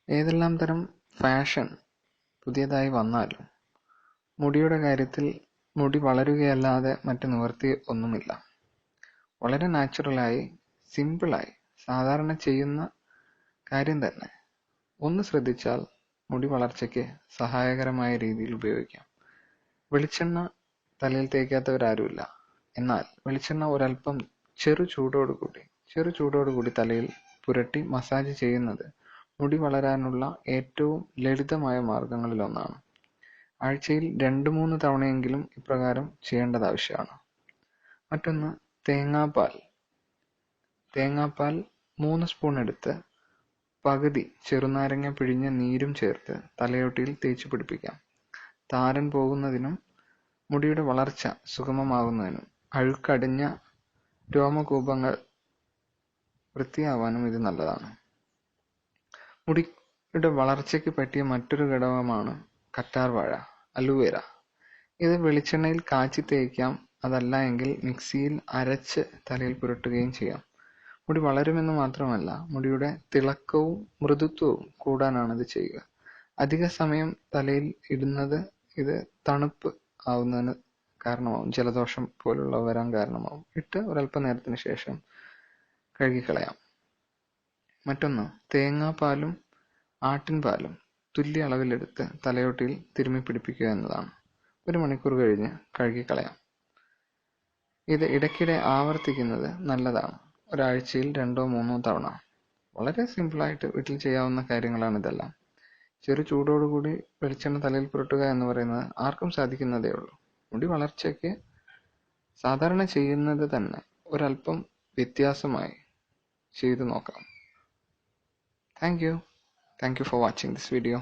ഏതെല്ലാം തരം ഫാഷൻ പുതിയതായി വന്നാലും മുടിയുടെ കാര്യത്തിൽ മുടി വളരുകയല്ലാതെ മറ്റ് നിവൃത്തി ഒന്നുമില്ല. വളരെ നാച്ചുറലായി, സിമ്പിളായി, സാധാരണ ചെയ്യുന്ന കാര്യം തന്നെ ഒന്ന് ശ്രദ്ധിച്ചാൽ മുടി വളർച്ചയ്ക്ക് സഹായകരമായ രീതിയിൽ ഉപയോഗിക്കാം. വെളിച്ചെണ്ണ തലയിൽ തേക്കാത്തവരാരുമില്ല. എന്നാൽ വെളിച്ചെണ്ണ ഒരല്പം ചെറു ചൂടോടുകൂടി തലയിൽ പുരട്ടി മസാജ് ചെയ്യുന്നത് മുടി വളരാനുള്ള ഏറ്റവും ലളിതമായ മാർഗങ്ങളിലൊന്നാണ്. ആഴ്ചയിൽ 2-3 തവണയെങ്കിലും ഇപ്രകാരം ചെയ്യേണ്ടത് ആവശ്യമാണ്. മറ്റൊന്ന്, തേങ്ങാപ്പാൽ 3 സ്പൂൺ എടുത്ത് പകുതി ചെറുനാരങ്ങ പിഴിഞ്ഞ നീരും ചേർത്ത് തലയോട്ടിയിൽ തേച്ചു പിടിപ്പിക്കാം. താരൻ പോകുന്നതിനും മുടിയുടെ വളർച്ച സുഗമമാകുന്നതിനും അഴുക്കടിഞ്ഞ രോമകൂപങ്ങൾ വൃത്തിയാവാനും ഇത് നല്ലതാണ്. മുടിയുടെ വളർച്ചയ്ക്ക് പറ്റിയ മറ്റൊരു ഘടകമാണ് കറ്റാർവാഴ, അലോവേര. ഇത് വെളിച്ചെണ്ണയിൽ കാച്ചി തേക്കാം. അതല്ല എങ്കിൽ മിക്സിയിൽ അരച്ച് തലയിൽ പുരട്ടുകയും ചെയ്യാം. മുടി വളരുമെന്ന് മാത്രമല്ല, മുടിയുടെ തിളക്കവും മൃദുത്വവും കൂടാനാണിത് ചെയ്യുക. അധിക സമയം തലയിൽ ഇടുന്നത് ഇത് തണുപ്പ് ആവുന്നതിന് കാരണമാവും. ജലദോഷം പോലുള്ളവ വരാൻ കാരണമാവും. ഇട്ട് ഒരല്പ നേരത്തിന് ശേഷം കഴുകിക്കളയാം. മറ്റൊന്ന്, തേങ്ങാപ്പാലും ആട്ടിൻപാലും തുല്യ അളവിലെടുത്ത് തലയോട്ടിയിൽ തിരുമ്മി പിടിപ്പിക്കുക എന്നതാണ്. 1 മണിക്കൂർ കഴിഞ്ഞ് കഴുകിക്കളയാം. ഇത് ഇടയ്ക്കിടെ ആവർത്തിക്കുന്നത് നല്ലതാണ്. ഒരാഴ്ചയിൽ 2-3 തവണ. വളരെ സിമ്പിളായിട്ട് വീട്ടിൽ ചെയ്യാവുന്ന കാര്യങ്ങളാണ് ഇതെല്ലാം. ചെറു ചൂടോടുകൂടി വെളിച്ചെണ്ണ തലയിൽ പുരട്ടുക എന്ന് പറയുന്നത് ആർക്കും സാധിക്കുന്നതേ ഉള്ളൂ. മുടി വളർച്ചയ്ക്ക് സാധാരണ ചെയ്യുന്നത് തന്നെ ഒരല്പം വ്യത്യാസമായി ചെയ്തു നോക്കാം. Thank you for watching this video.